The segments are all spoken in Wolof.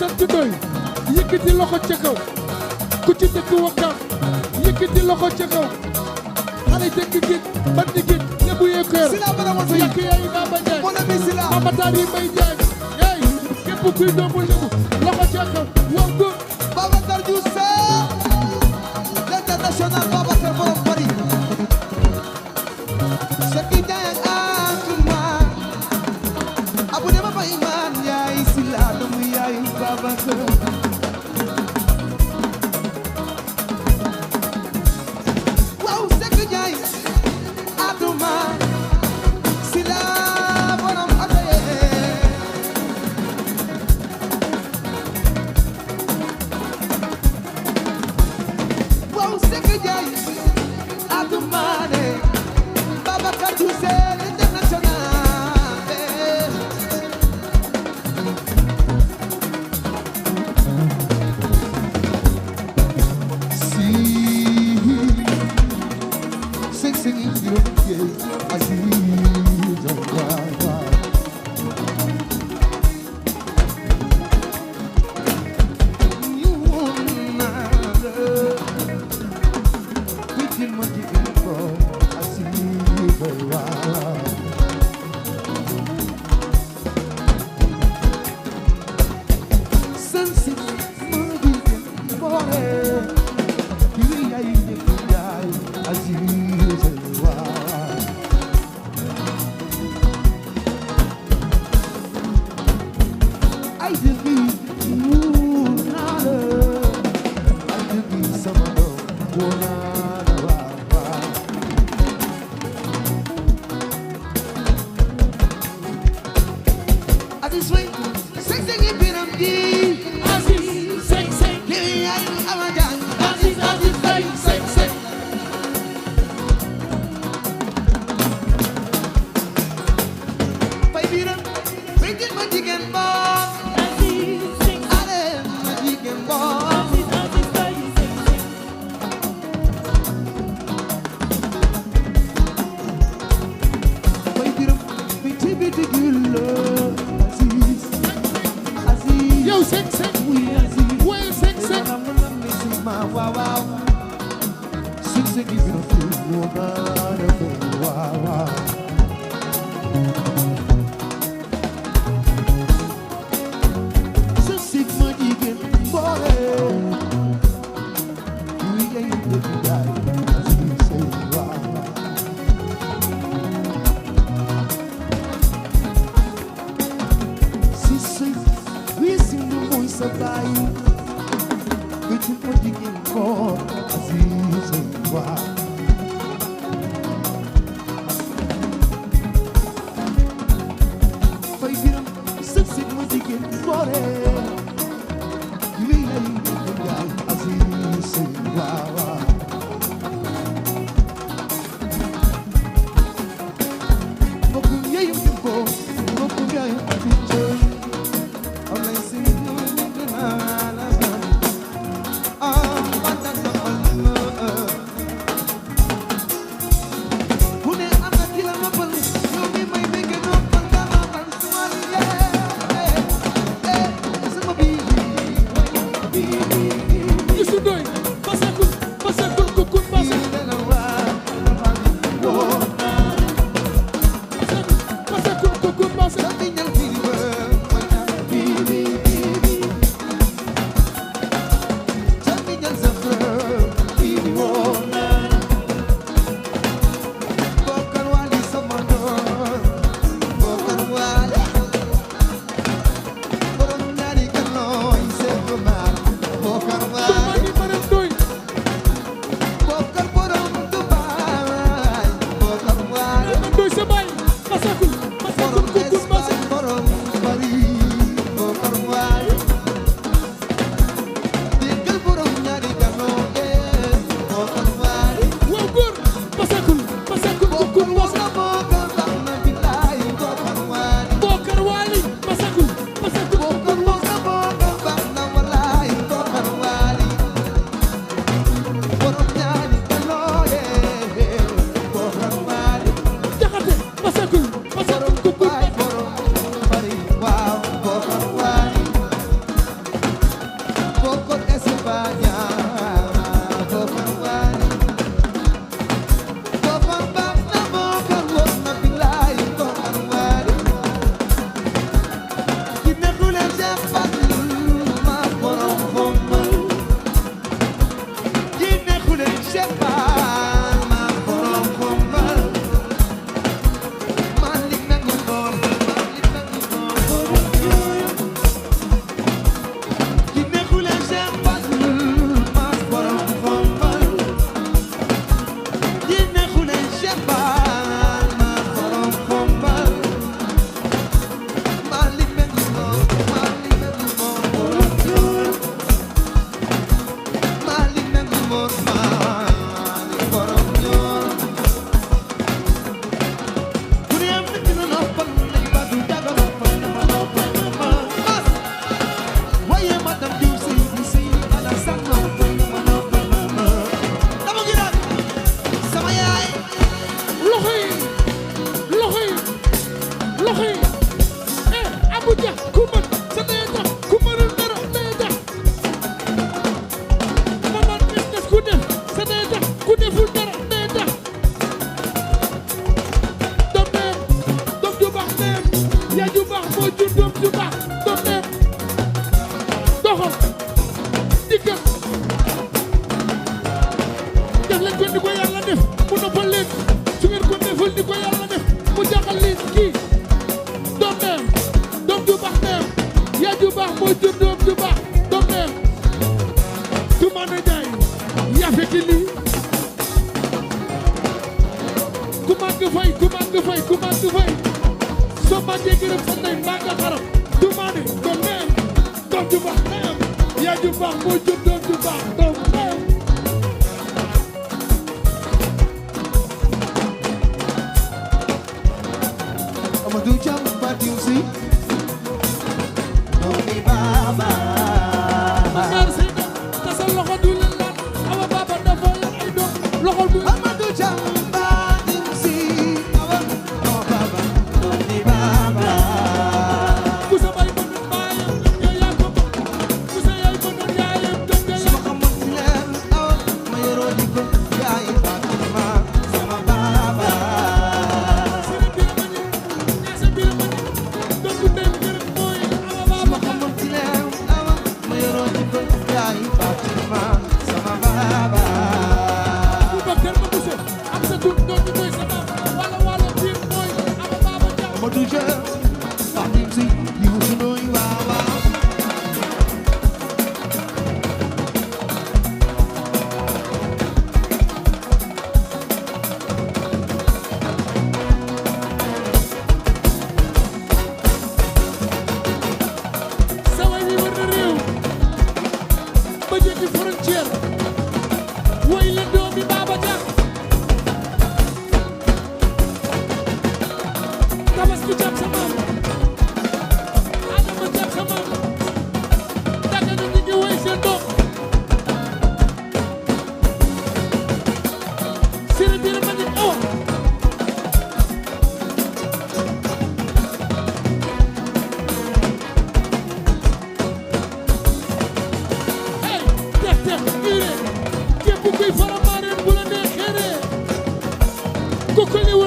sant doy yëkkati loxo ca kaw ku ci dëkk Wakam yëkkati loxo ca kaw xale dëkk géej ban di géej ñëpp yee kër yàq yaay Baba Ndiaye amatar yi may jaay yaay képp kuy doomu Lebu loxo ca kaw wax góor Babacar Diouf l'international Babacar borom Paris Seki Ndiaye Antouma Abu Dema Baye Man yaay Sila doomu yaay Babacar waaw Seki Ndiaye Antouma Sila borom Ataye waaw Seki Ndiaye Antouma ne Babacar Diouf l'international sa baay du ci ko jigéen ko Aziz waaw fay biram sëg sëg ma jigéen boore wi lay jaay Aziz waaw waaw mbokkum yeyu ko mbokkum yeyu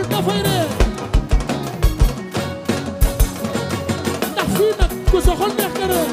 xol dafay ree ndax fii nag ku sa xol neex nga ree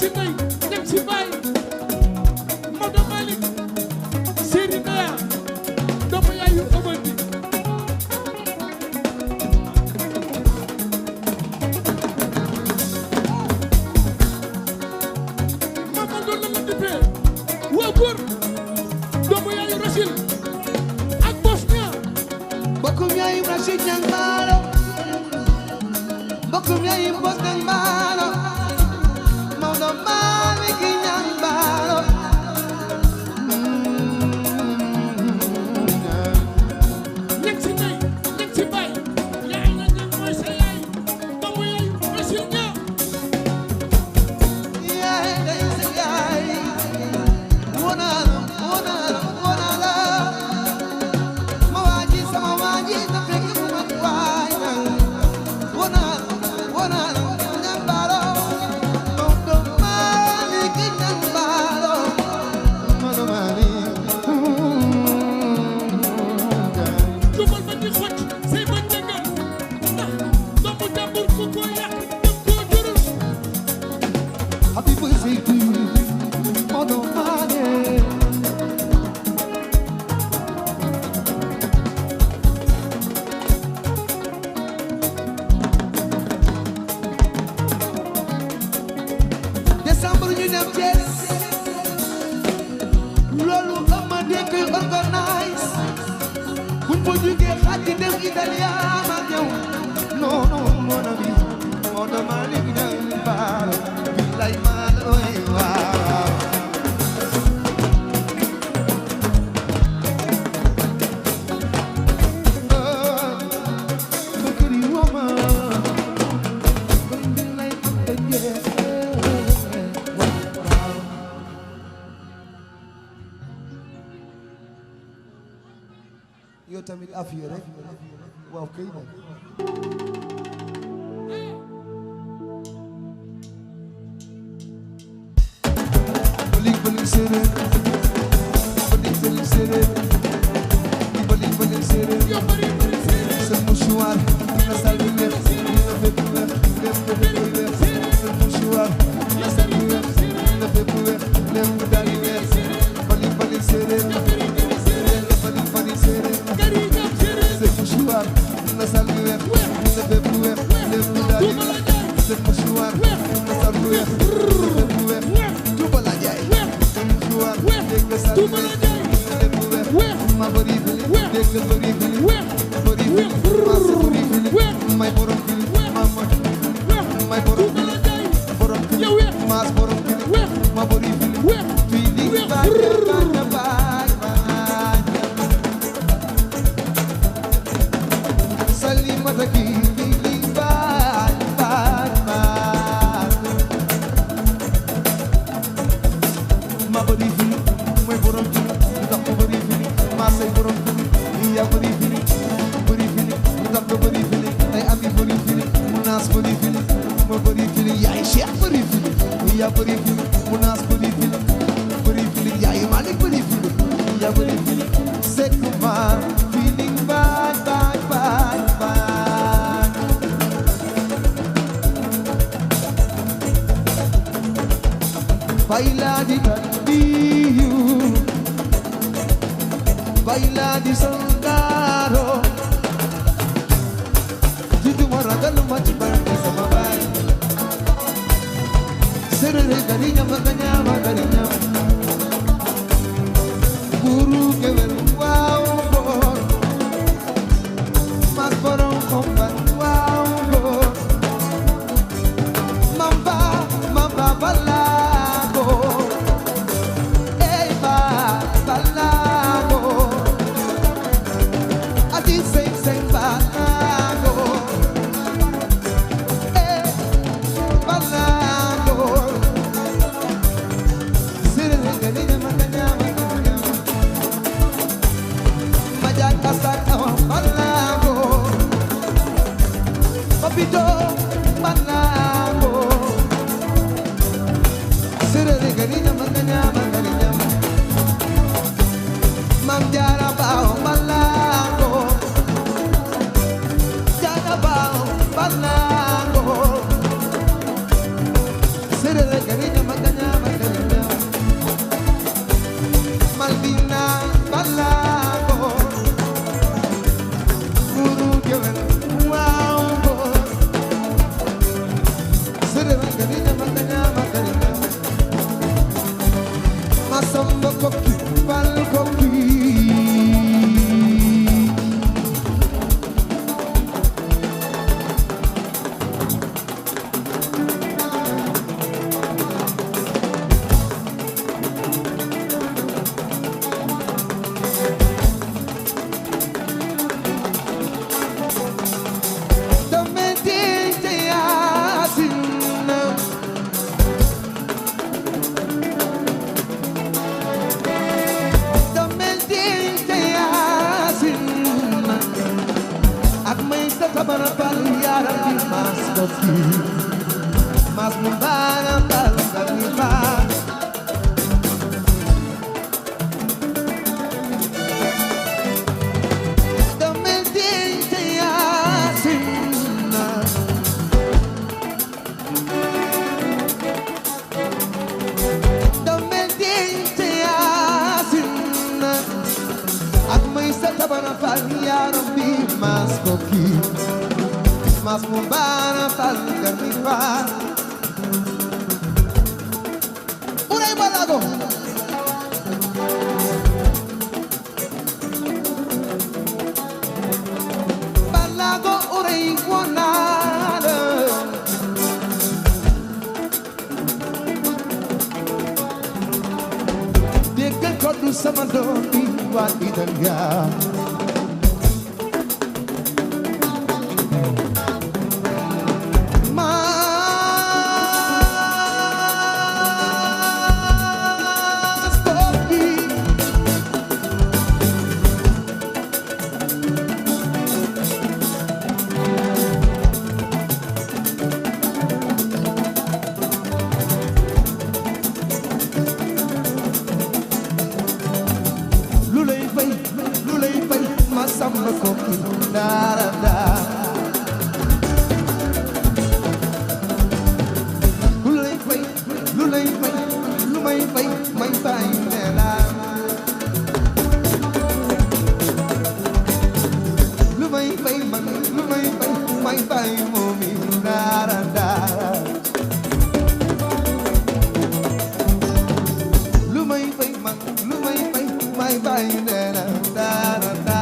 si ndey ñam si baay Maodo Malick Seydi Naya doomu yaayu Amady Mamadou la dippee waa góor doomu yaayu Rachid ak Bosnia mbokkum yaayu Rachid ñang maalo mbokkum yaayu Bos ñang maalo Maodo Malick ñang maalo ñang si ndey ñang si baay yaay na ñang mooy sa yaay doomu yaayu Rachid ñaa yaay day sa yaay wonaala ma waaji sama waaji na fekk mu mat waay wonaala ñang baalo Maodo Malick ñang baalo Maodo Malick jubal ba di xocc say ba dëggal ndax doomu jàmbur ku ko yàq dem koo jurul happy birthday to you Maodo Malick décembre ñu dem Thiès loolu ama dégg organise buñ fa jógee xaati dem Italia ma ñëw non mon ami Maodo Malick ñang baalo bilay maalo waaw bëkkëri woma bilay yow tamit affaire rek waaw kay na bëling séeréer bëling séeréer bëling séeréer yow bari bari séeréer sa mouchoir na sal bi weex na fépp weex lépp weex sa mouchoir na sal bi weex na fépp weex lépp daal di weex bëling séeréer bëling séeréer kari ñam séeréer sa mouchoir na sal bi weex na fépp weex lépp daal di weex sa mouchoir na sal bi weex na fépp weex Touba la jaay sa mouchoir dégg nga sal bi weex na fépp weex ma bëri fili dégg nga bëri fili bëri fili ma sa bëri fili may borom fili may borom fili borom fili maas borom fili ma bëri fili fii di baaj Salimata ki di baaj ma bëri fili mooy borom fili lu tax ma bëri fili maa say borom fili yaa bëri fili lu tax nga bëri fili ay ami bëri fili mu naas bëri fili ma bëri fili yaay Cheikh bëri fili yaa bëri fili mu naas bëri fili yaay Malick bëri fili yaa bëri fili sekk ma feeling baaj baila di candiu baila di soldado juju maragal mati barke sama bay serere garinya magarinya guru kewel wow bor mas borong kompan wow bor mamba balago balago adi sing balago balago sirre galina maganya majan kasar balago papito balago sirre galina maganya mam jara bao balago sirre galina maganya makarinya makanya makarinya masamba koki bal koki mas membara palkan nipa damedin yasinna damedin yasinna ak may sa tabana fal ya rabbi mas koki mas membara palkan nipa uray balago balago uray wonada déggal ko du sama doom bi waa Italia samba koki dara da lulay fay lumay fay may fay nela lumay fay man lumay fay may fay momi dara da lumay fay man lumay fay may fay nela dara da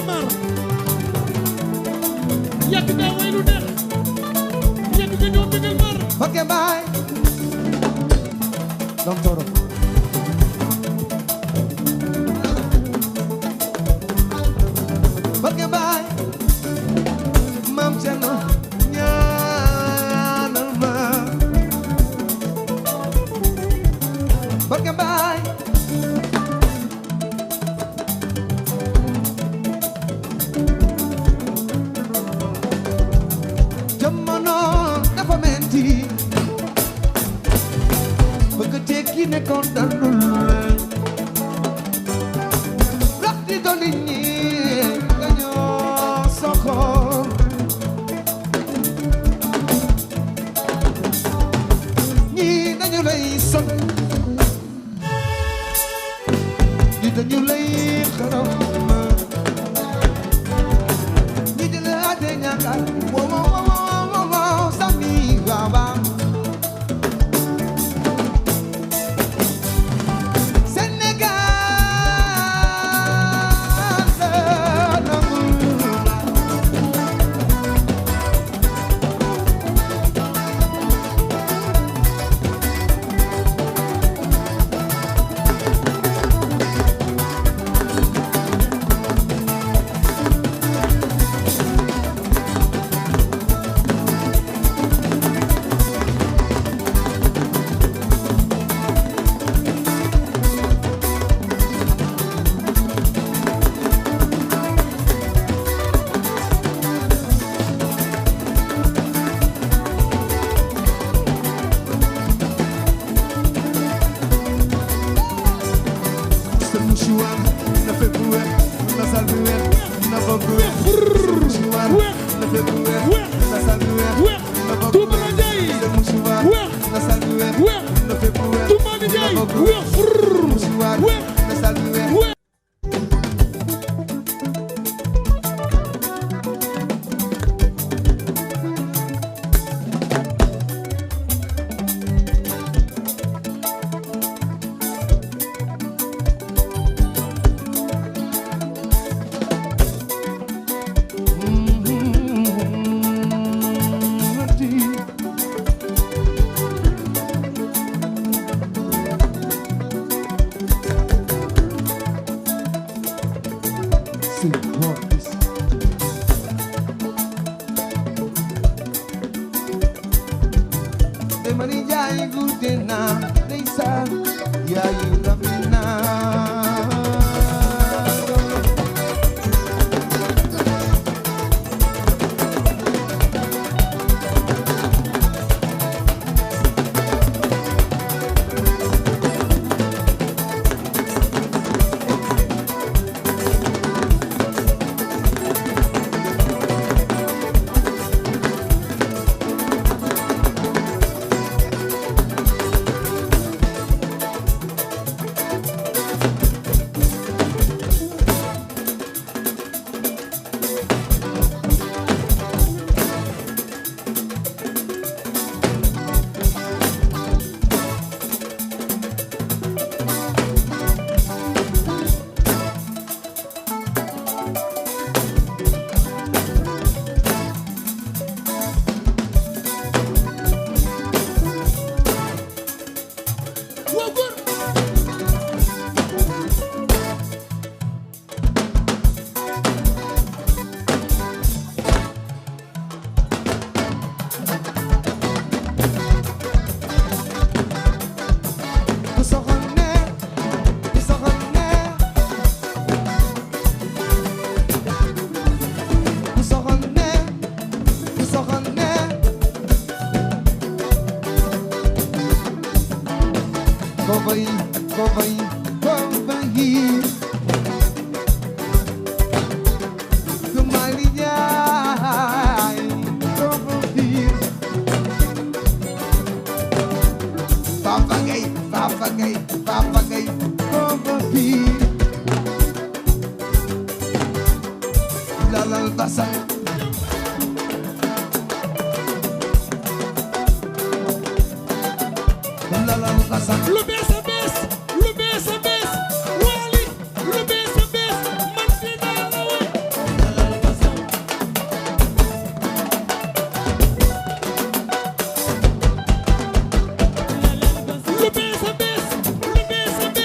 Mar yàgg nga way lu neex yàgg nga ñoo bëggal Mar ok bye Dom Toro ok bye Mam Cerno ñaanal ma ok bye ne kontanul rax di doli ñi dañoo soxor ñi dañu lay son ñi dañu lay xaram ñi di la de ñaakal wo sami baba weex musuwaar weex na sal bi weex weex Demani jaay gudde naa ndeysaan yaayu rafet naa lu bees a bees lu bees a bees Wally lu bees a bees man dinaa la way lu bees a bees lu bees a bees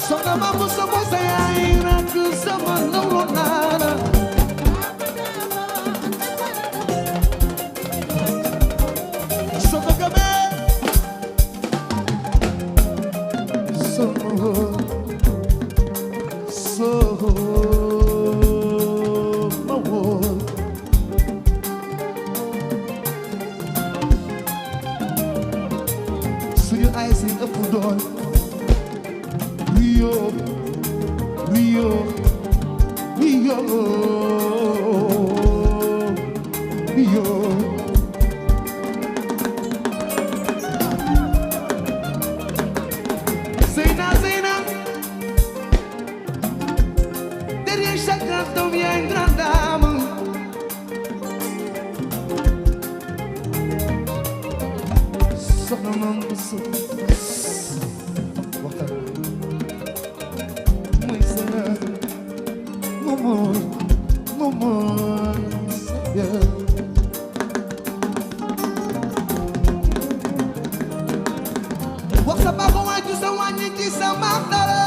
Soxna ma bu sama sa yaay nak sama nawlo nana Soxna Gabe suñu ay si ëpp doon Rio Rio Rio Rio Zeyna Zeyna derrière chaque grand homme il y a une grande dame soxna moom wax sa baaxu waay du sa wàññi ci sa maax dara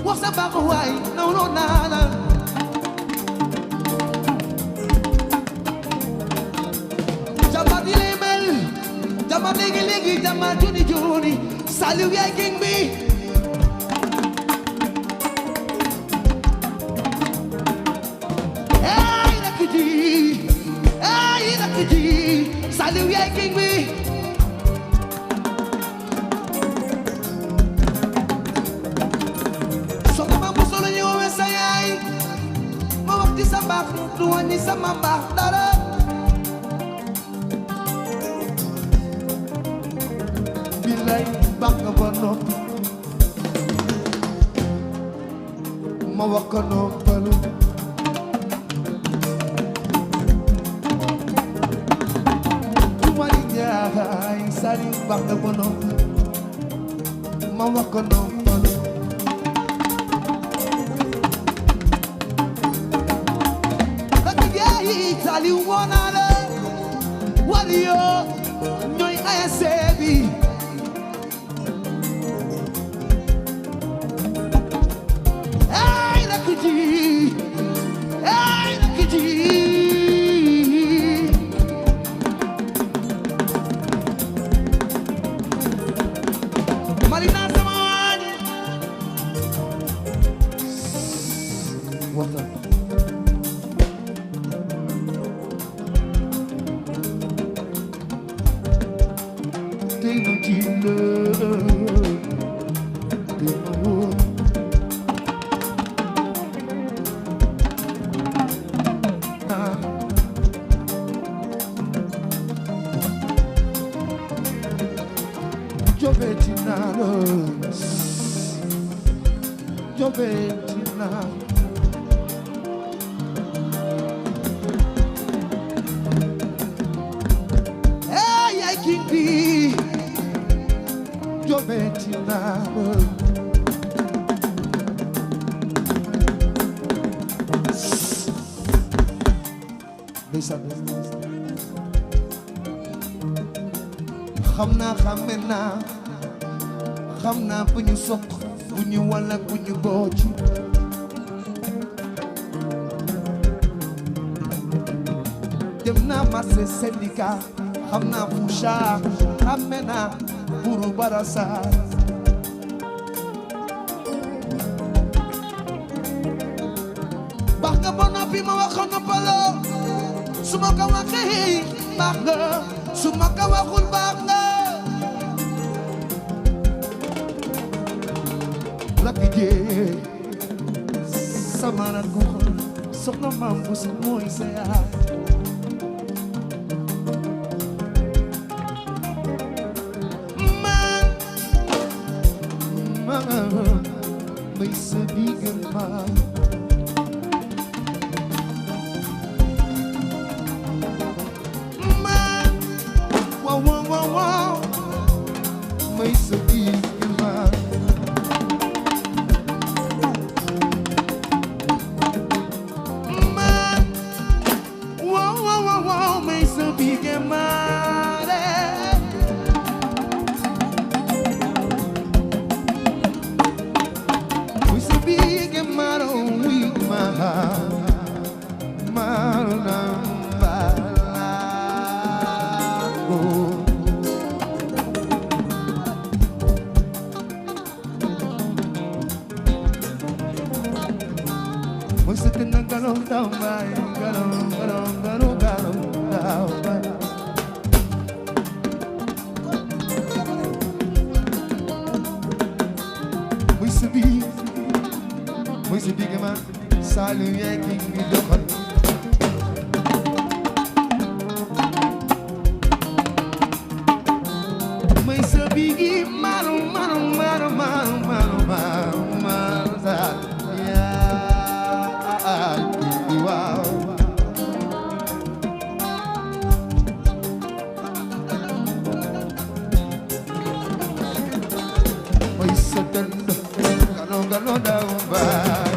wax sa baaxu waay nawlo naa la jàmbaar di lay mel jàmbaar léegi léegi jàmbaar juni juni Saliou yaay king bi Saliou yaay king bi soxna ma muso la ñu woowee sa yaay ma wax ci sa mbaax du wàññi sama mbaax dara bilay baax nga ba noppi ma wax ko noppalu ay Saliou baax na ba noppi ma wax ko noppalu rakk jaay Saliou woo naa la wali yoo ñooy ASC bi ay rakk ji ay rakk ji Marina sama waani waxtaan tey ma ci la tey ma woo Jovetina hey ay king bi Jovetina xam naa bu ñu soq bu ñu walla bu ñu booc dem naa marché syndicat xam naa Foucha xamme naa Bourou Barassa baax nga ba noppi ma wax ko noppaloo su ma ko waxee baax nga su ma ko waxul baax nga lakki jee sama rak ko soxna maam bu si mooy sa yaay man may sa digal maa wow may sa digal maa muy sa gën a galoon daw mbaay galoon galoon galoon galoon daw mbaay muy sa biig man Saliou yaay ki ngi doxal muy sa biigi manu manu manu manu manu manu manu Saliou yaay ki waaw muy sa dënd galo galo daw baay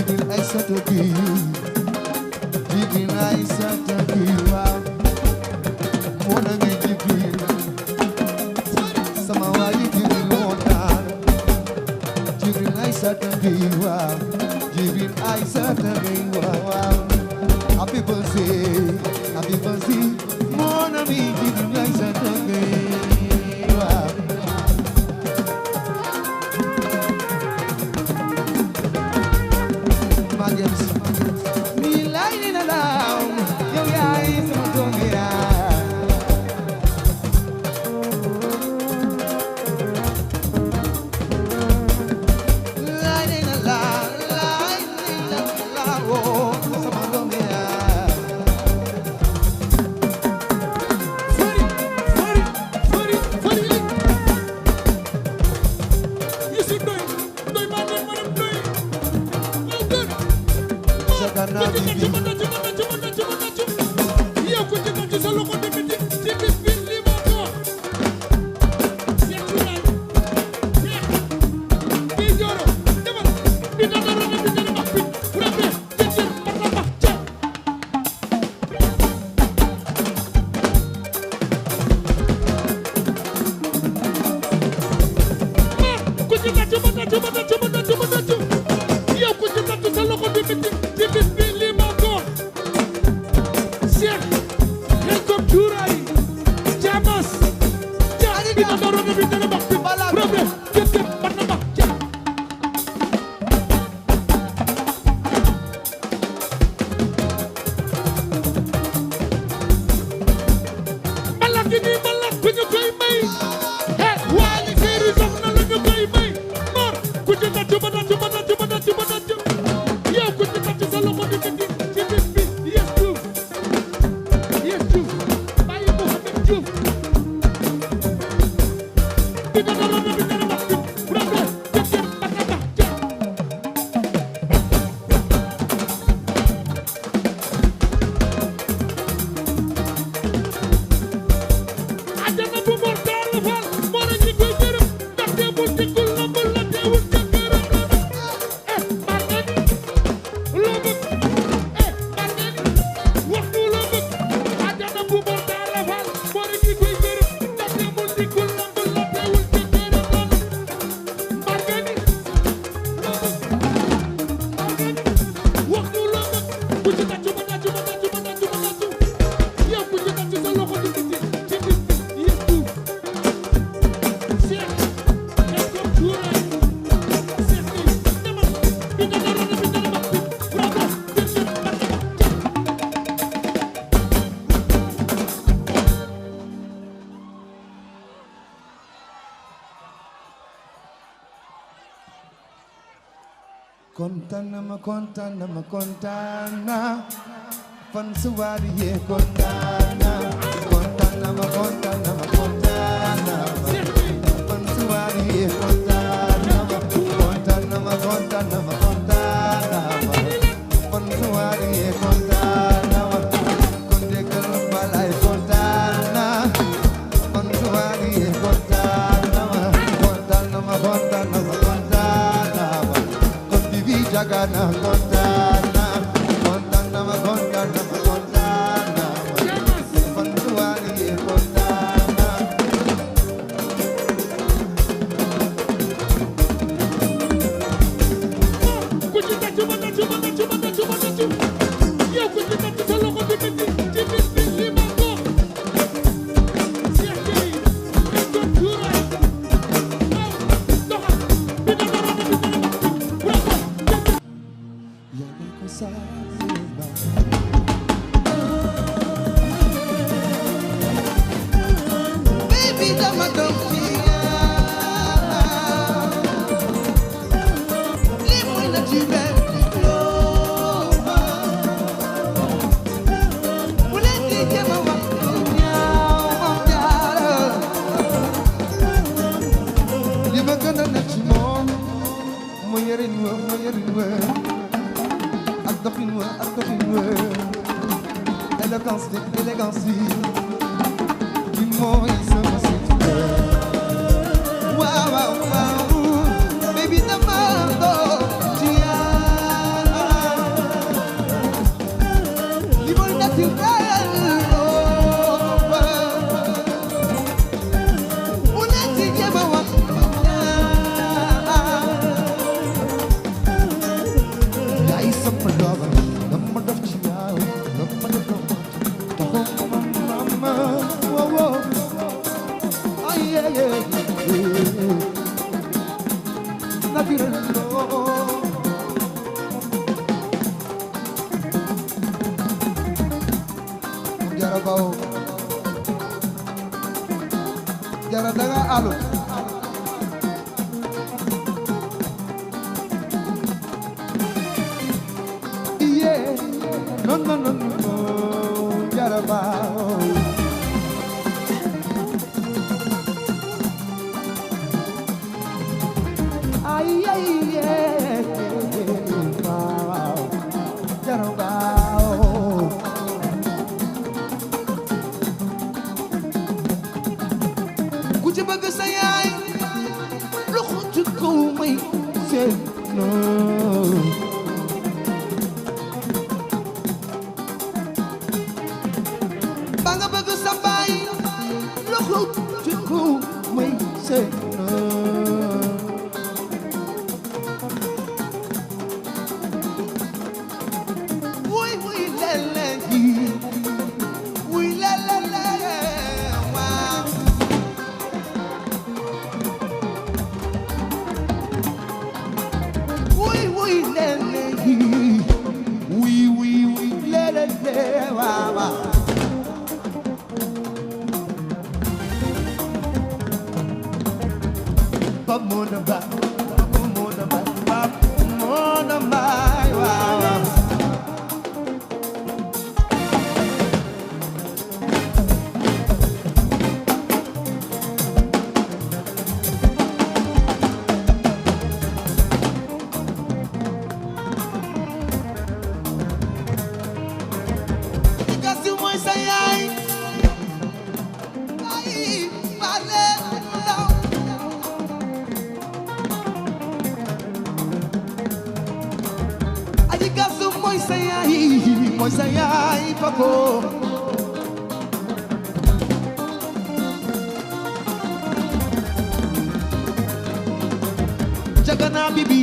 Jibril Aïssata Gueye Jibril Aïssata Gueye waaw moo na ngay Jibril sama waa yi Jibril woon naa Jibril Aïssata Gueye waaw Jibril Aïssata Gueye waaw happy birthday mon ami Jibril Aïssata Gueye waaw kontaan na fan su waari yee kontaan na kontaan na kontaan na fan su waari yee kontaan na kontaan na kontaan na fan su waari yee kontaan na kon déggal balay kontaan na fan su waari yee kontaan na kontaan na kontaan na kon bibi jagana kontaan na kontaan na kontaan na fan su waari yee kontaan na Wow, wow, wow, baby, the mando, Gianna. sama dogal dama def ci yow dama def ko taxaw mama wo wo ay naturel jara baw jara daga alu no jara baw ay wow jara baw ku ci bëgg sa yaay loxo ci kaw may seen no ba nga bëgg sa baay loxo ci kaw may seen no wuy wuy lele ji wuy lele waaw wuy lele ji wuy lele waaw Pop Mona Ba, wow. Kasi mo sa yay, ay, pale, daw. Kasu moy sayay pako jagana bibi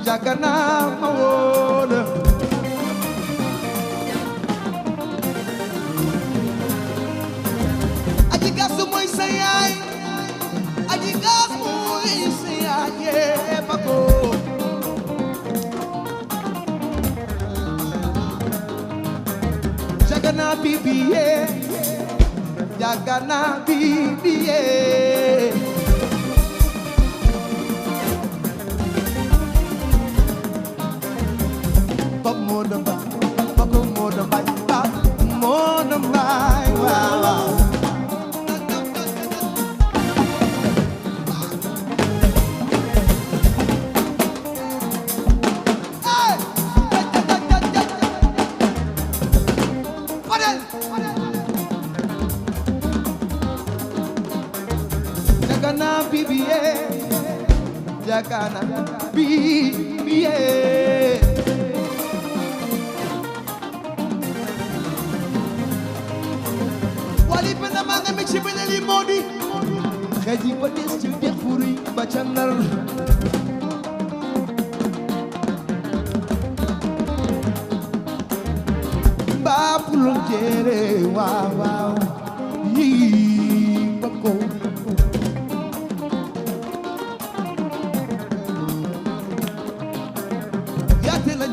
jagana mawoda aji kasu moy sayay aji kasu moy sayay pako Jagana bibiye, jagana bibiye. Pop modamba, pop modamba, pop modamba, wow. Jagana bibiye, jagana bibiye. Wali penda manga mixi bene limoni, xeji ba des ci dex furi ba ca nar. Ba pulon jere wow yi bako.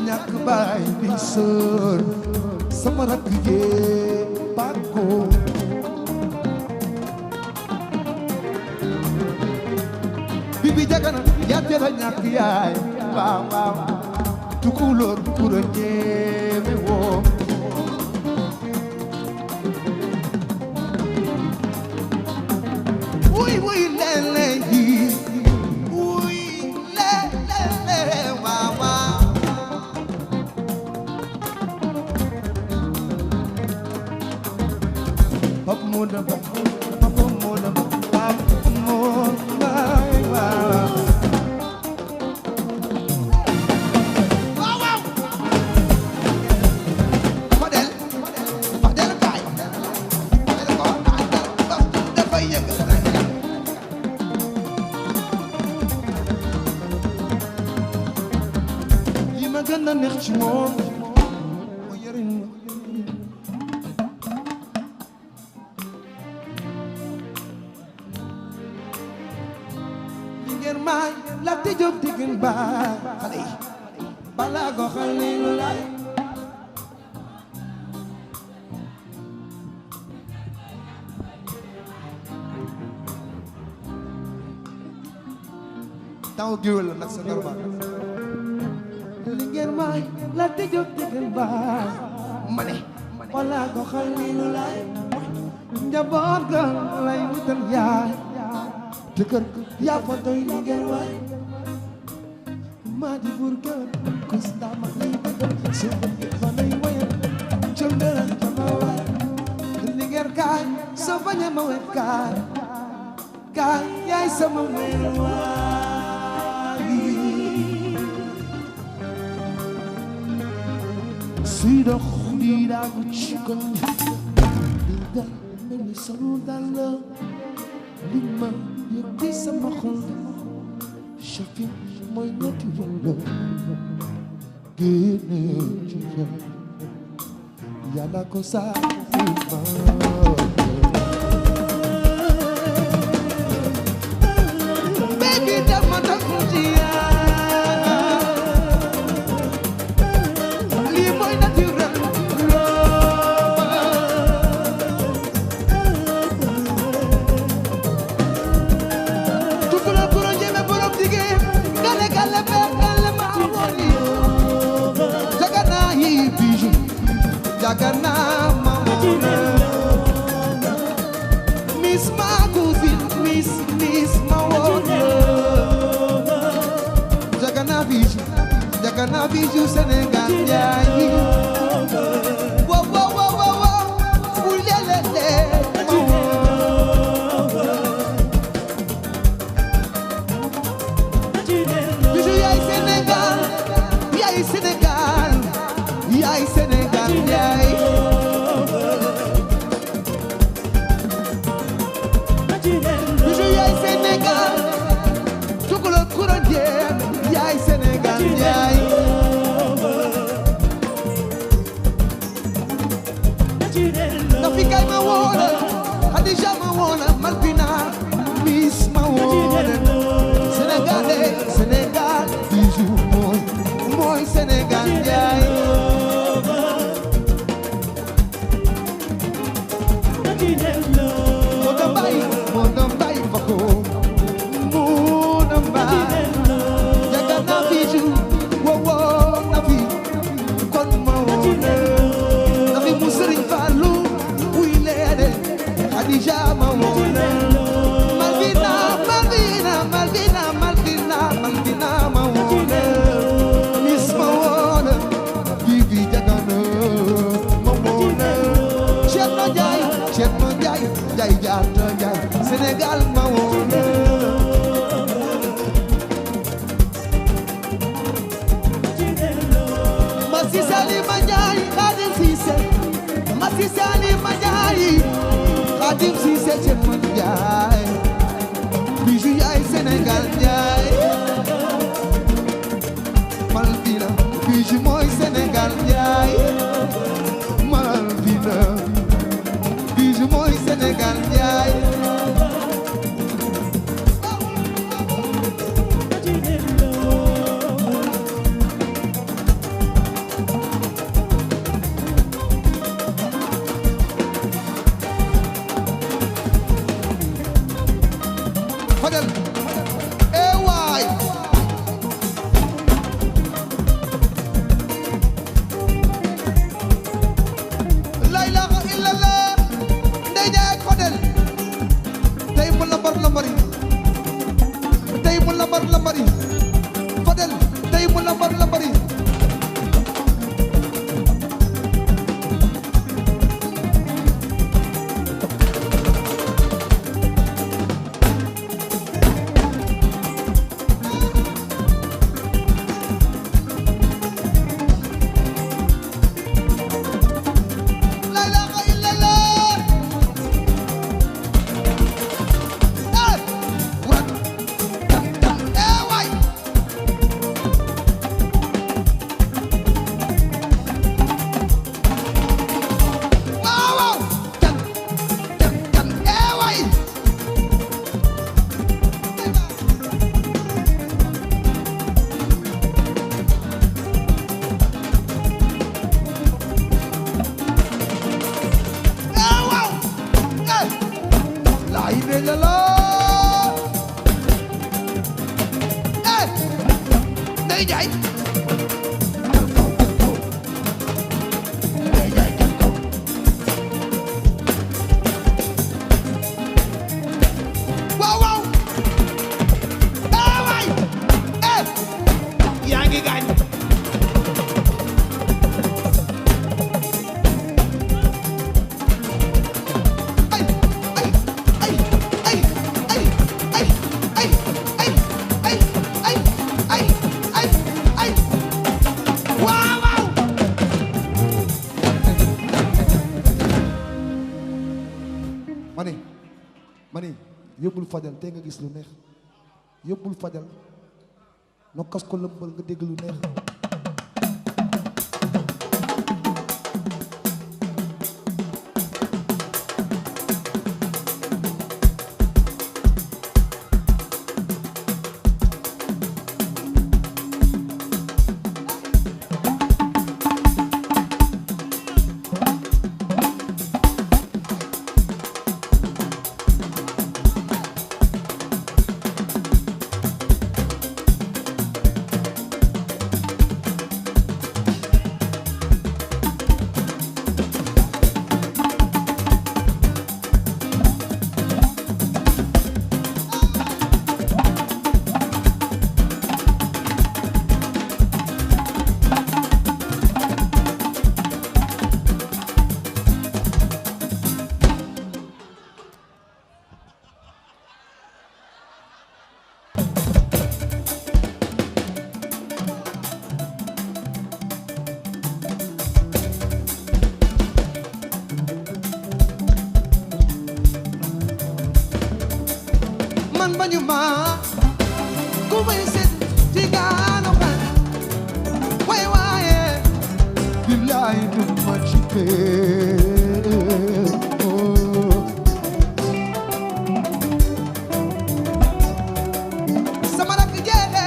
Ñàkk baay bi sër sama rakk jee bako bibi jagana yaa teel a ñàkk yaay waaw tukulóor kura ñeeme woo wuy lele yi wuy lele waaw Pop Mona Ba, Pop Mona Ba, Pop Mona Ba. Wow! Fadel kay. Fadel ko dafay yëngal. gën a neex ci moom mooy yëriñ li ngeen maay la te jóg diggin baay xale yi balaa ko xale lu laay taw géwél la nag sa normal li ngeen maay la te jóg diggin baay ma ne balaa ko xale lu laay njaboot ga lay wutal yaay te kër yaa fa doy li ngeen waay maa di buur kër kus dama lay bëgg su fa lay wayal cëm dara jama waay li ngeen kaay soo bañee ma wet kaay kaay yaay sama wér waay suy dox di daagu ci koñ di dal mel ni solu dal la li ma yëg di sama xol Chafi mooy ñetti wàllu génne ci xel yàlla ko saa fi ma baby dama takku ci lii mooy naturel Jagana mamona Miss Maguzin Miss Mawona Jagana Bijou Sénégal yaay Wow wow wow wow wow Oulelele Bijou yaay Sénégal Yaay Sénégal Yaay Sénégal yaay Bijou yaay Sénégal Tukulóor kuran jéem yaay Sénégal yaay Nafi kay ma woona Khadija ma woona Malvina Miss ma woona Sénégal Bijou mooy Sénégal yaay Modambay bako Modambay Jagana Bijou wo nafi kon ma wone nafi mu Serigne Fallou wuy leede Khadija ma wone Malvina ma wone Miss ma wone Bibi Jagana ma wone Cerno Njaay jaata Njaay Sénégal ma wone Masisani ma Njaay Khadim Cissé Masisani ma Njaay Khadim Cissé Cerno Njaay Bijou yaay Sénégal Njaay Malvina Bijou mooy Sénégal Njaay Malvina Bijou mooy Sénégal Njaay Fadel waay la ilaha illallah Ndey Njaay ak Fadel tey mu lambar lambari tey mu lambar lambari Fadel tey mu lambar lambari Ndey Njaay waaw waaw waay yaa ngi gaañ mani yóbbul fajal te nga gis lu neex yóbbul fajal no kas ko lëmbal nga dégg lu neex bañu ma ku may seet ci gaano kan waaye billaay du ma ci sama rakk jeexe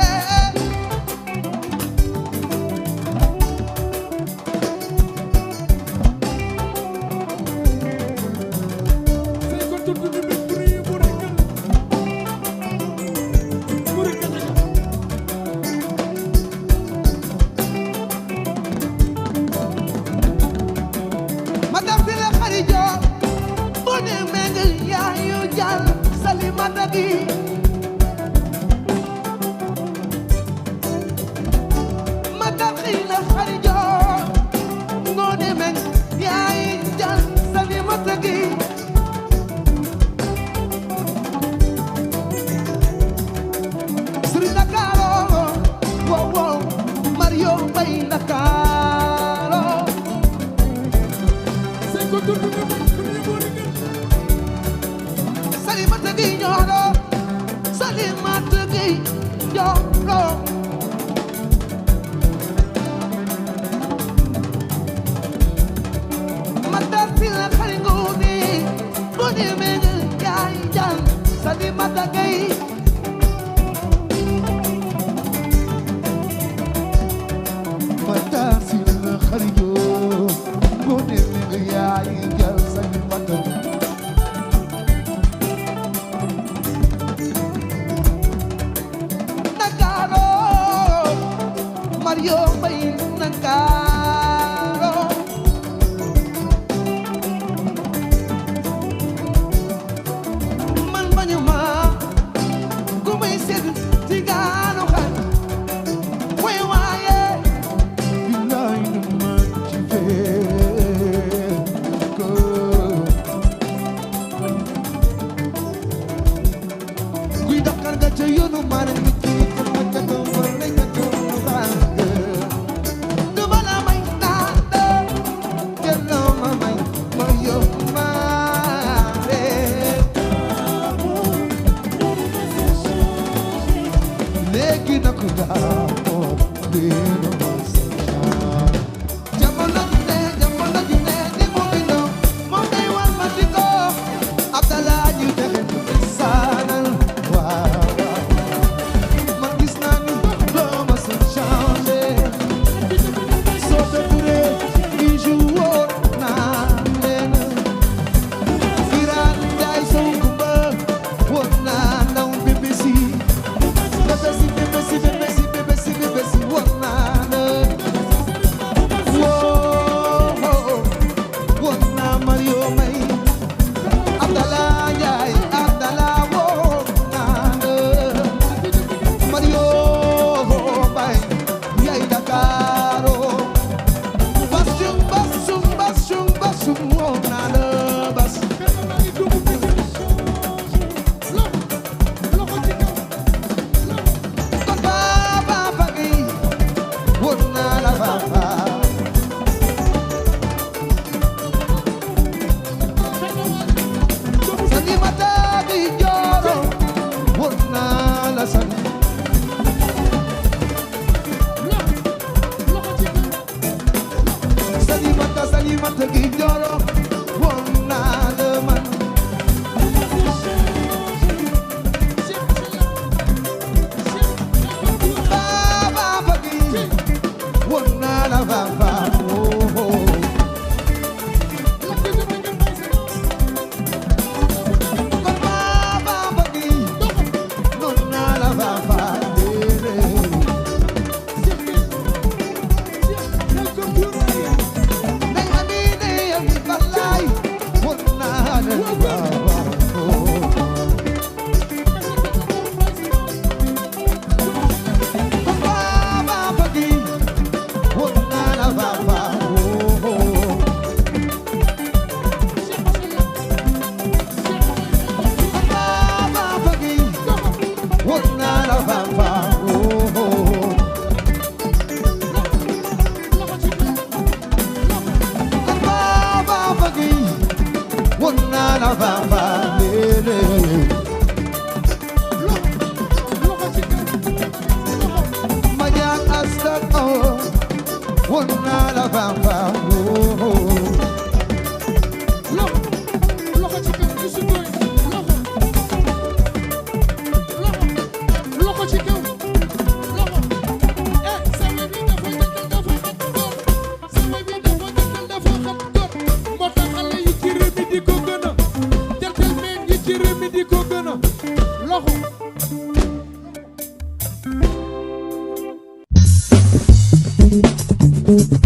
Thank you.